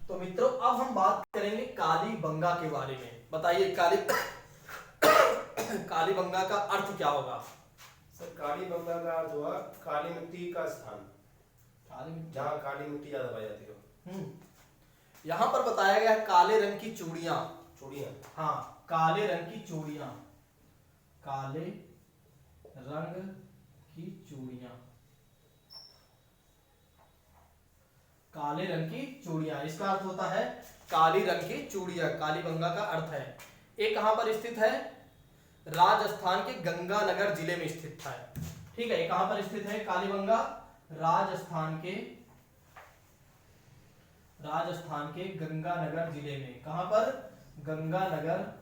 तो मित्रों अब हम बात करेंगे कालीबंगा के बारे में। बताइए कालीबंगा का अर्थ क्या होगा? सर कालीबंगा का अर्थ हुआ काली मिट्टी का स्थान, जहाँ काली मिट्टी ज्यादा पाई जाती हो। यहाँ पर बताया गया है काले रंग की चूड़ियां। चूड़ियाँ, हाँ, काले रंग की चूड़ियां, काले रंग की चूड़ियां, काले रंग की चूड़ियां, इसका अर्थ होता है काली रंग की चूड़ियां। कालीबंगा का अर्थ है ये कहां पर स्थित है? राजस्थान के गंगानगर जिले में स्थित है। ठीक है, ये कहां पर स्थित है कालीबंगा? राजस्थान के गंगानगर जिले में। कहां पर? गंगानगर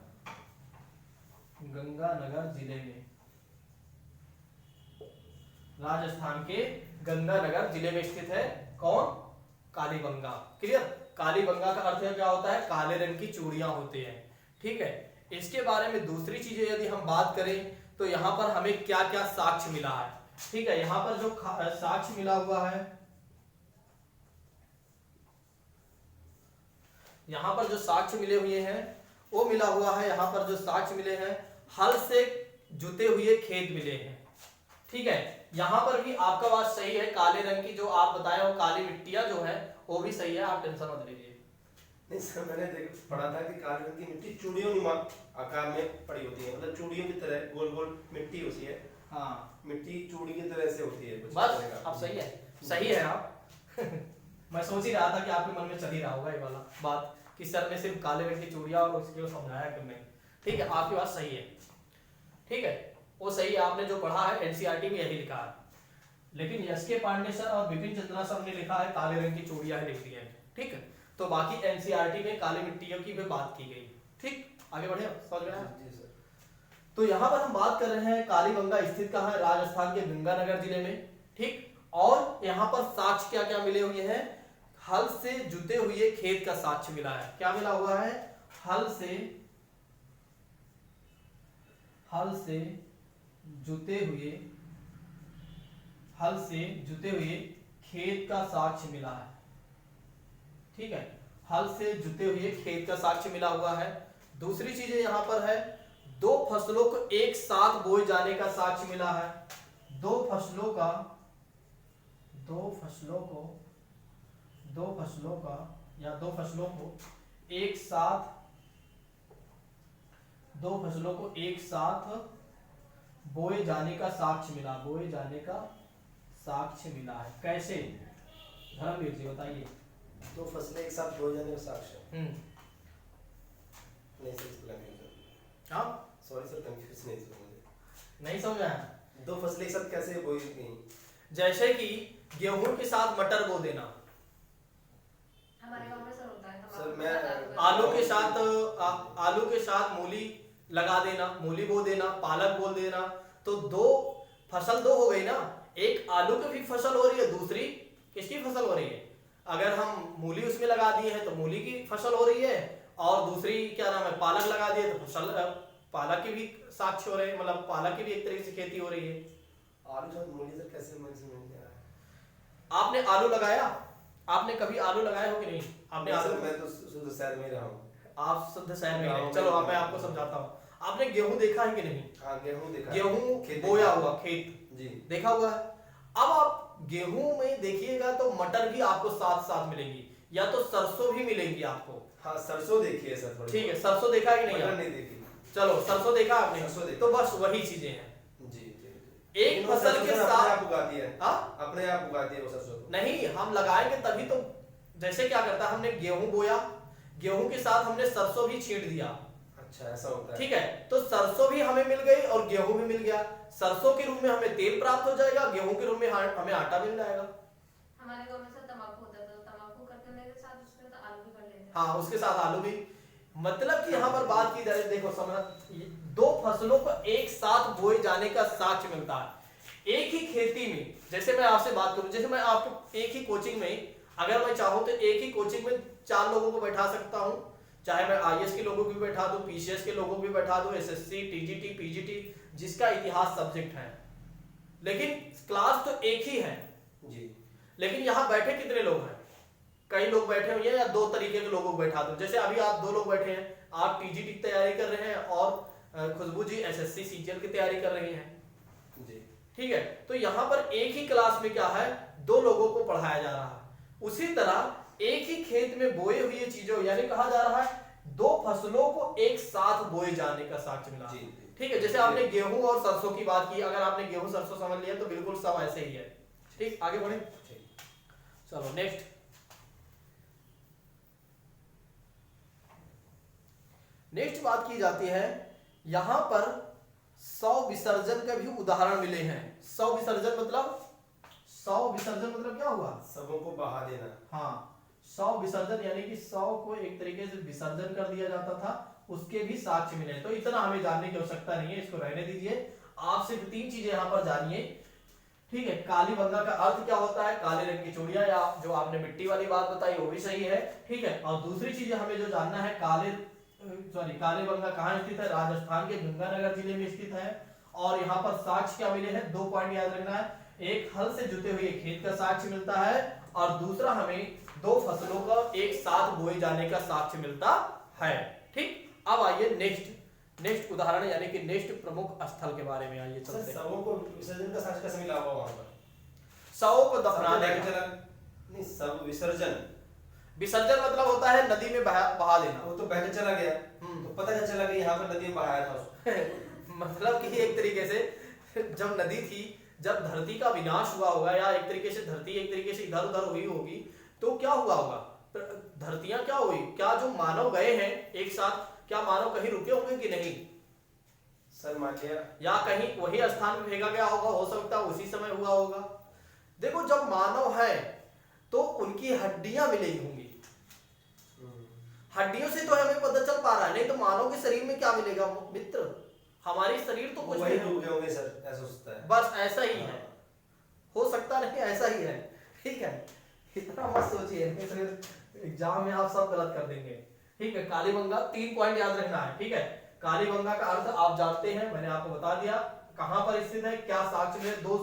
जिले में, राजस्थान के गंगानगर जिले में स्थित है। कौन? कालीबंगा। क्लियर? कालीबंगा का अर्थ क्या होता है? काले रंग की चूड़ियां होती हैं। ठीक है, इसके बारे में दूसरी चीजें यदि हम बात करें तो यहाँ पर हमें क्या क्या साक्ष्य मिला है। ठीक है, यहाँ पर जो साक्ष्य मिला हुआ है, यहाँ पर जो साक्ष्य मिले हुए हैं वो मिला हुआ है, यहाँ पर जो साक्ष्य मिले हैं हल से जुते हुए खेत मिले हैं। ठीक है, यहाँ पर भी आपका बात सही है, काले रंग की जो आप बताए हो काली मिट्टियां जो है वो भी सही है, आप टेंशन मत लीजिए। नहीं सर मैंने पढ़ा था कि काली रंग की मिट्टी चूड़ियों नुमा आकार में पड़ी होती है, मतलब चूड़ियों की तरह गोल गोल मिट्टी होती है। हाँ, मिट्टी चूड़ी की तरह से होती है। बस अब सही है, सही है आप मैं सोच ही रहा था कि आपके मन में चल ही रहा होगा ये वाला बात कि सर ने सिर्फ काले रंग की चूड़ियां और उसको समझाया कि नहीं। ठीक है, आपकी बात सही है। ठीक है, वो सही है, आपने जो पढ़ा है एनसीईआरटी में यही लिखा है, लेकिन एसके पांडे सर और विपिन चंद्रा सर ने लिखा है काले रंग की चूड़ियां लिख दी है। ठीक है, तो बाकी एनसीईआरटी में काली मिट्टियों की भी बात की गई। ठीक, आगे बढ़े, समझ में आया? जी सर। तो यहाँ पर हम बात कर रहे हैं कालीबंगा स्थित कहाँ है? राजस्थान के गंगानगर जिले में। ठीक, और यहाँ पर साक्ष्य क्या क्या मिले हुए हैं? हल से जुते हुए खेत का साक्ष्य मिला है। क्या मिला हुआ है? हल से जुते हुए खेत का साक्ष्य मिला है। ठीक है, हल से जुते हुए खेत का साक्ष्य मिला हुआ है। दूसरी चीजें यहाँ पर है दो फसलों को एक साथ बोए जाने का साक्ष्य मिला है। दो फसलों को एक साथ बोए जाने का साक्ष्य मिला है। कैसे? धर्मवीर जी बताइए। तो फसलें एक साथ बोए जाने का साक्ष्य। नहीं सर, इसको कंफ्यूजन। हाँ, सॉरी सर, कंफ्यूज नहीं सर, मुझे नहीं समझा? दो फसलें एक साथ कैसे बोई गई? जैसे कि गेहूं के साथ मटर बो देना, हमारे गांव में सर होता है। सर मैं आलू के साथ मूली लगा देना, मूली बो देना, पालक बो देना, तो दो फसल दो हो गई ना। एक आलू की भी फसल हो रही है, दूसरी किसकी फसल हो रही है? अगर हम मूली उसमें लगा दिए हैं तो मूली की फसल हो रही है, और दूसरी क्या नाम है पालक लगा दिए तो फसल पालक की भी साक्ष्य हो रहे हैं, मतलब पालक की भी एक तरीके से खेती हो रही है। आलू साथ मूली सर कैसे मुझे समझ नहीं आ रहा है। आपने आलू लगाया? आपने कभी आलू लगाया हो कि नहीं? आपने नहीं आलू? सर, मैं तो शुद्ध शहर में ही रहा हूँ। आप शुद्ध शहर में हैं। चलो अब मैं आपको समझाता हूँ। आपने गेहूं देखा है कि नहीं? हाँ, गेहूं देखा है। गेहूं बोया हुआ खेत जी देखा हुआ है। अब आप गेहूं में देखिएगा तो मटर भी आपको साथ साथ मिलेंगी, या तो सरसों भी मिलेंगी आपको। हाँ, सरसों देखी है सर। ठीक है, सरसों देखा है कि नहीं? मटर नहीं देखी। चलो सरसों देखा आपने? सरसों देखी। तो बस वही चीजें हैं। जी जी। एक फसल के साथ अपने आप उगाती है। हाँ? अपने आप उगाती है वो सरसों। नहीं, हम लगाएंगे तभी तो। जैसे क्या करता है, हमने गेहूं बोया, गेहूं के साथ हमने सरसों भी छींट दिया। अच्छा, ऐसा होता है। ठीक है, तो सरसों भी हमें मिल गई और गेहूं भी मिल गया। सरसों के रूप में हमें तेल प्राप्त हो जाएगा, गेहूं के रूप में हमें आटा मिल जाएगा। हमारे गांव में सर तंबाकू होता है, तो तंबाकू करने के साथ उसमें तो आलू भी कर लेते हैं। हाँ, उसके साथ आलू भी। मतलब कि यहाँ पर बात की जाए, देखो समझ, दो फसलों को एक साथ बोए जाने का साक्ष्य मिलता है एक ही खेती में। जैसे मैं आपसे बात करूं, जैसे मैं आपको एक ही कोचिंग में, अगर मैं चाहूं तो एक ही कोचिंग में 4 लोगों को बैठा सकता हूं, चाहे मैं आईएएस के लोगों को भी बैठा दूं, पीसीएस के लोगों को भी बैठा दूं, एसएससी, टीजीटी, पीजीटी, जिसका इतिहास सब्जेक्ट है, लेकिन क्लास तो एक ही है। जी। लेकिन यहाँ बैठे कितने लोग हैं? कई लोग बैठे हुए हैं या दो तरीके के लोगों को बैठा दो। जैसे अभी आप दो लोग बैठे हैं, आप टीजीटी की तैयारी कर रहे हैं और खुशबू जी एसएससी सीजीएल की तैयारी कर रही हैं जी। ठीक है, तो यहाँ पर एक ही क्लास में क्या है, दो लोगों को पढ़ाया जा रहा है। उसी तरह एक ही खेत में बोए हुए चीजों, यानी कहा जा रहा है दो फसलों को एक साथ बोए जाने का साक्ष्य मिला। ठीक है, जैसे आपने गेहूं और सरसों की बात की, अगर आपने गेहूं सरसों समझ लिया तो बिल्कुल सब ऐसे ही है। ठीक, आगे बढ़े, चलो नेक्स्ट। नेक्स्ट बात की जाती है, यहां पर 100 विसर्जन के भी उदाहरण मिले हैं। 100 विसर्जन मतलब, 100 विसर्जन मतलब क्या हुआ, सबों को बहा देना। हाँ, 100 विसर्जन यानी कि 100 को एक तरीके से विसर्जन कर दिया जाता था, उसके भी साक्ष्य मिले। तो इतना हमें जानने की आवश्यकता नहीं है, इसको रहने दीजिए। आप सिर्फ 3 चीजें यहाँ पर जानिए। ठीक है, काली बंगा का अर्थ क्या होता है, काले रंग की चूड़ियां, या जो आपने मिट्टी वाली बात बताई वो भी सही है। ठीक है, और दूसरी चीज हमें जो जानना है, काले बंगा कहाँ स्थित है, राजस्थान के गंगानगर जिले में स्थित है। और यहाँ पर साक्ष्य क्या मिले हैं, 2 पॉइंट याद रखना है, एक हल से जुते हुए खेत का साक्ष्य मिलता है और दूसरा हमें 2 फसलों का एक साथ बोए जाने का साक्ष्य मिलता है। ठीक, अब आइए नेक्स्ट उदाहरण यानी कि नेक्स्ट प्रमुख स्थल के बारे में आइए चलते हैं। सबों को विसर्जन का साक्ष्य कैसे मिला हुआ वहां पर? शवों को दफनाने सबको का, नहीं, सब विसर्जन, विसर्जन मतलब होता है नदी में बहा देना। वो तो बह के चला गया, तो पता क्या चला कि यहाँ पर नदी में बहाया था उसको। मतलब कि एक तरीके से जब नदी थी, जब धरती का विनाश हुआ होगा, या एक तरीके से धरती एक तरीके से इधर उधर हुई होगी, तो क्या हुआ होगा, धरतियां क्या हुई, क्या जो मानव गए हैं एक साथ, क्या मानव कहीं रुके होंगे कि नहीं, सर मान लिया, या कहीं वही स्थान में फेंका गया होगा, हो सकता है उसी समय हुआ होगा। देखो, जब मानव है तो उनकी हड्डियां मिली होंगी, हड्डियों से तो हमें पता चल पा रहा है, नहीं तो मानव के शरीर में क्या मिलेगा मित्र, हमारी शरीर तो कुछ वही नहीं डूब गए होंगे सर, ऐसा सोचता है। बस ऐसा ही है, हो सकता नहीं ऐसा ही है। ठीक है, इतना मत सोचिए, फिर एग्जाम में आप सब गलत कर देंगे। ठीक है, कालीबंगा 3 पॉइंट याद रखना है। ठीक है, कालीबंगा का अर्थ आप जानते हैं, मैंने आपको बता दिया कहां पर स्थित है, क्या साक्ष्य मिले, 2,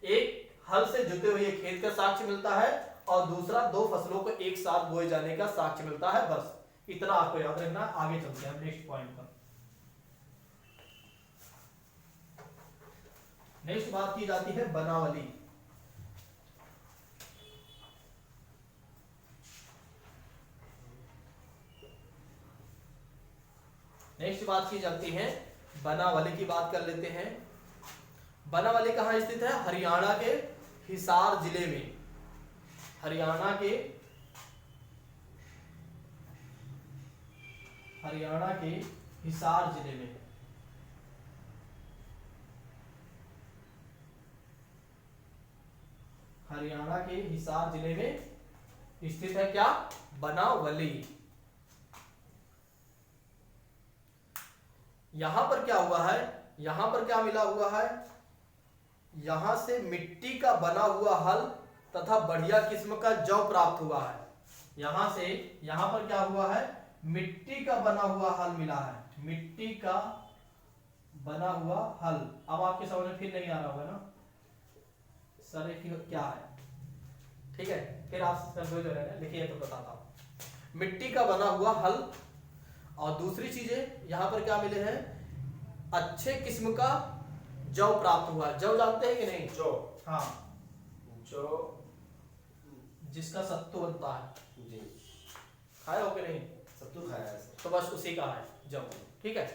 एक हल से जुते हुए खेत का साक्ष्य मिलता है और दूसरा 2 फसलों को एक साथ बोए जाने का साक्ष्य मिलता है। बस इतना आपको याद रखना है। आगे चलते हैं नेक्स्ट पॉइंट पर। नेक्स्ट बात की जाती है बनावली। नेक्स्ट बात की जाती है बनावली की, बात कर लेते हैं। बनावली कहां स्थित है, हरियाणा के हिसार जिले में, हरियाणा के हिसार जिले में। हरियाणा के हिसार जिले में स्थित है क्या, बनावली। यहां पर क्या हुआ है, यहां पर क्या मिला हुआ है, यहां से मिट्टी का बना हुआ हल तथा बढ़िया किस्म का जौ प्राप्त हुआ है। यहां से यहां पर क्या हुआ है, मिट्टी का बना हुआ हल मिला है, मिट्टी का बना हुआ हल। अब आपके समझ में फिर नहीं आ रहा होगा ना सर क्या है। ठीक है, फिर आप कंफ्यूज हो रहे हैं, लिखिए तो बताता हूं। मिट्टी का बना हुआ हल और दूसरी चीजें यहां पर क्या मिले हैं, अच्छे किस्म का जौ प्राप्त हुआ। जौ जानते हैं कि नहीं, जो, हाँ, जो जिसका सत्तू बनता है, जी, खाए हो कि नहीं, सत्तू खाया है सर। तो बस उसी का है जौ। ठीक है,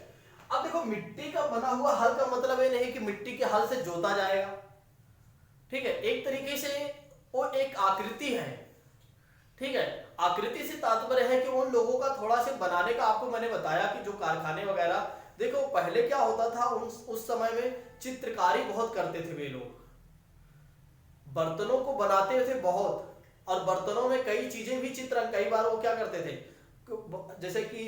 अब देखो मिट्टी का बना हुआ हल का मतलब ये नहीं कि मिट्टी के हल से जोता जाएगा। ठीक है, एक तरीके से वो एक आकृति है। ठीक है, आकृति से तात्पर्य है कि उन लोगों का थोड़ा से बनाने का, आपको मैंने बताया कि जो कारखाने वगैरह, देखो पहले क्या होता था, उस समय में चित्रकारी बहुत करते थे वे लोग, बर्तनों को बनाते थे बहुत, और बर्तनों में कई चीजें भी चित्र, कई बार वो क्या करते थे, जैसे कि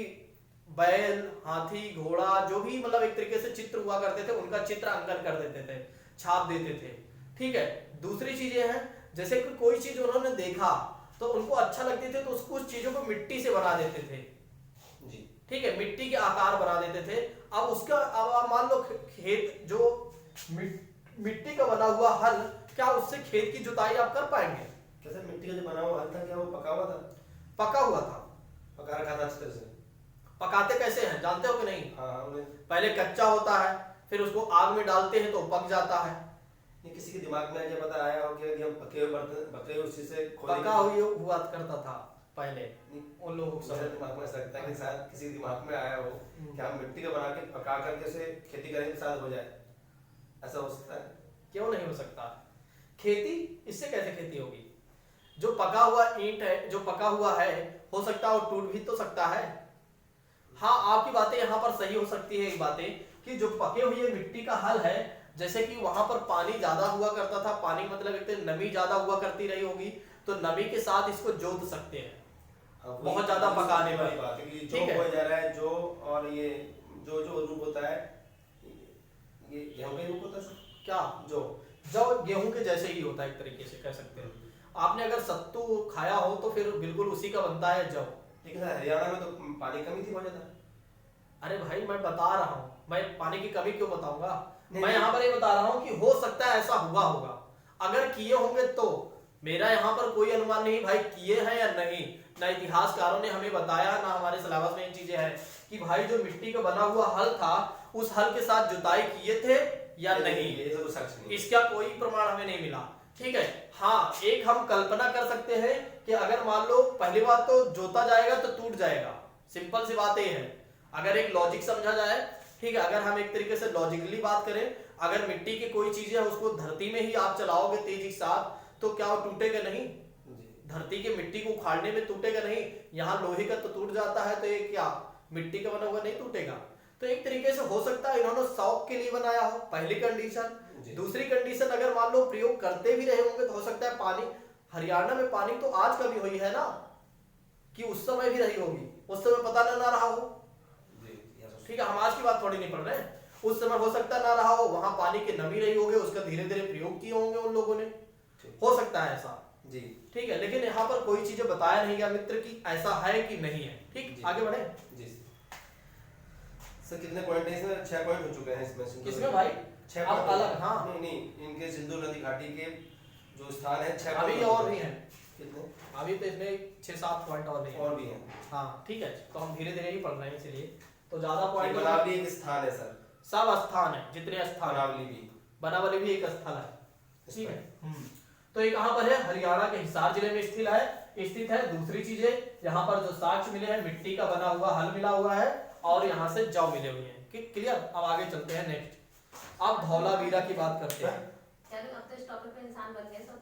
बैल, हाथी, घोड़ा, जो भी मतलब एक तरीके से चित्र हुआ करते थे, उनका चित्र अंकन कर देते थे, छाप देते थे। ठीक है, दूसरी चीजें हैं, जैसे कि कोई चीज उन्होंने देखा तो उनको अच्छा लगती थी, तो उसको उस चीजों को मिट्टी से बना देते थे जी। ठीक है, मिट्टी के आकार बना देते थे। अब उसका, अब आप मान लो खेत जो मिट्टी का बना हुआ हल, क्या उससे खेत की जुताई आप कर पाएंगे? कैसे मिट्टी का जो बना हुआ हल था, क्या वो पका हुआ था? पका हुआ था। पका रखा था अच्छी तरह से। पकाते कैसे हैं जानते हो कि नहीं? हाँ उन्हें पहले कच्चा होता है, फिर उसको आग में डालते हैं तो पक जाता है। ये किसी के दिमाग में क्या पता आया हो कि यदि हम पके हुए बर्तन पके हुए उसी से पका हुआ करता था पहले उन लोगों को। मेरे दिमाग में ऐसा लगता है कि शायद किसी के दिमाग में आया हो कि हम मिट्टी का बना के पका करके उसे खेती करेंगे तो शायद हो जाए, ऐसा हो सकता है। क्यों नहीं हो सकता? खेती इससे कैसे खेती होगी? जो पका हुआ ईंट है, जो पका हुआ है, हो सकता है वो टूट भी तो सकता है। हाँ आपकी बातें यहाँ पर सही हो सकती है। एक बातें कि जो पके हुए मिट्टी का हल है, जैसे कि वहां पर पानी ज्यादा हुआ करता था, पानी मतलब एक तो नमी ज्यादा हुआ करती रही होगी, तो नमी के साथ इसको जोत सकते हैं। हाँ, बहुत ज्यादा पकाने वाली पर बात है कि जो ठीक है। हो जा रहा है जो, और ये जो रूप होता है ये गेहूं का ही रूप होता है सर? क्या जो गेहूं के जैसे ही होता है, एक तरीके से कह सकते हैं। आपने अगर सत्तू खाया हो तो फिर बिल्कुल उसी का बनता है जौ। लेकिन सर हरियाणा में तो पानी कमी थी बहुत ज्यादा। अरे भाई मैं बता रहा हूँ, मैं पानी की कमी क्यों बताऊंगा? नहीं, मैं यहाँ पर ये बता रहा हूँ कि हो सकता है ऐसा हुआ होगा। अगर किए होंगे तो मेरा यहाँ पर कोई अनुमान नहीं भाई किए हैं या नहीं। ना इतिहासकारों ने हमें बताया, ना हमारे सिलेबस में इन चीजें हैं कि भाई जो मिट्टी का बना हुआ हल था उस हल के साथ जुताई किए थे या नहीं। ये तो सच नहीं। इसका कोई प्रमाण हमें नहीं मिला। ठीक है, हाँ एक हम कल्पना कर सकते हैं कि अगर मान लो पहली बात तो जोता जाएगा तो टूट जाएगा, सिंपल सी बात ये है। अगर एक लॉजिक समझा जाए, ठीक है, अगर हम एक तरीके से लॉजिकली बात करें, अगर मिट्टी की कोई चीज है उसको धरती में ही आप चलाओगे तेजी के साथ तो क्या वो टूटेगा नहीं? धरती के मिट्टी को उखाड़ने में टूटेगा नहीं। यहाँ लोहे का तो टूट जाता है, तो ये क्या मिट्टी का बना हुआ नहीं टूटेगा? तो एक तरीके से हो सकता है इन्होंने शौक के लिए बनाया हो, पहली कंडीशन। दूसरी कंडीशन अगर मान लो प्रयोग करते भी रहे होंगे तो हो सकता है पानी, हरियाणा में पानी तो आज कभी हुई है ना कि उस समय भी रही होगी, उस समय पता ना रहा हो। ठीक है, हम आज की बात थोड़ी नहीं पढ़ रहे हैं। उस समय हो सकता ना रहा हो, वहां पानी की नमी रही होगी, उसका धीरे धीरे प्रयोग किए होंगे उन लोगों ने, हो सकता है ऐसा जी। ठीक है, लेकिन यहाँ पर कोई चीजें बताया नहीं गया मित्र कि ऐसा है कि नहीं है। ठीक, आगे बढ़े जी सर। कितने पॉइंट हैं इसमें? 6 पॉइंट हो चुके हैं इसमें। किसमें भाई? 6 अब अलग, हाँ नहीं इनके सिंधु नदी घाटी के जो स्थान है 6 अभी और भी हैं। कितने? अभी तो इसमें 6-7 पॉइंट और नहीं और भी हैं। हाँ ठीक है, तो हम धीरे धीरे ही पढ़ रहे हैं इसलिए तो ज्यादा पॉइंट। बनावली एक स्थान है सर। सब स्थान है जितने स्थान, बनावली भी, बनावली भी एक स्थल है। ठीक है, तो ये कहाँ पर है? हरियाणा के हिसार जिले में स्थित है। दूसरी चीजें यहाँ पर जो साक्ष्य मिले हैं, मिट्टी का बना हुआ हल मिला हुआ है और यहाँ से जौ मिले हुए हैं। क्लियर? अब आगे चलते हैं नेक्स्ट। अब धौलावीरा की बात करते हैं। चलो अब तो इस टॉपिक पे इंसान बन गए सब।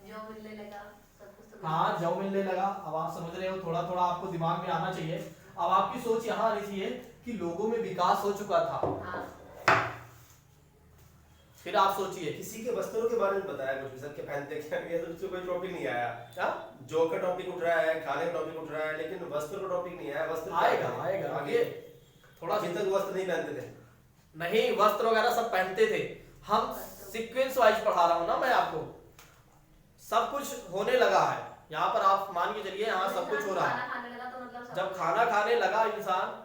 जो मिलने लगा सब कुछ तो हाँ जौ मिलने लगा। अब आप समझ रहे हो, थोड़ा थोड़ा आपको दिमाग में आना चाहिए। अब आपकी सोच यहाँ आनी चाहिए कि लोगों में विकास हो चुका था। हाँ फिर आप सोचिए किसी के वस्त्रों के बारे में बताया कुछ भी सर, के पहनते क्या, ये तो उससे कोई टॉपिक नहीं आया। क्या जो का टॉपिक उठ रहा है, खाने का टॉपिक उठ रहा है, लेकिन वस्त्र का टॉपिक नहीं आया। वस्त्र आएगा आएगा आगे थोड़ा अभी तक वस्त्र नहीं पहनते थे। नहीं, वस्त्र वगैरह सब पहनते थे। हम सीक्वेंस वाइज पढ़ा रहा हूँ ना मैं आपको, सब कुछ होने लगा है यहाँ पर। आप मान के चलिए यहाँ सब कुछ हो रहा है। खाना खाने लगा तो मतलब सब जब खाना खाने लगा इंसान,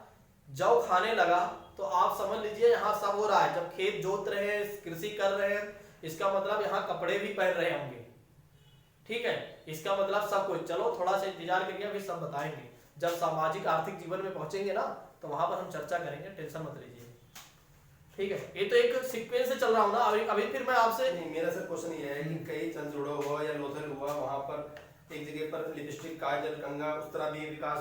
जौ खाने लगा, तो आप समझ लीजिए यहाँ सब हो रहा है। जब खेत जोत रहे हैं, कृषि कर रहे हैं, इसका मतलब यहाँ कपड़े भी पहन रहे होंगे। ठीक है, इसका मतलब सब कुछ। चलो थोड़ा सा इंतजार करिए, अभी सब बताएंगे। जब सामाजिक आर्थिक जीवन में पहुंचेंगे ना तो वहां पर हम चर्चा करेंगे, टेंशन मत लीजिए। ठीक है, ये तो एक सीक्वेंस से चल रहा हूँ ना। अभी फिर मैं आपसे नहीं, मेरा सर क्वेश्चन ये है कि कई चंद्रोड़ो हुआ या लोथल हुआ, वहां पर एक जगह पर लिपस्टिक, काजल, कंघा, उस तरह भी विकास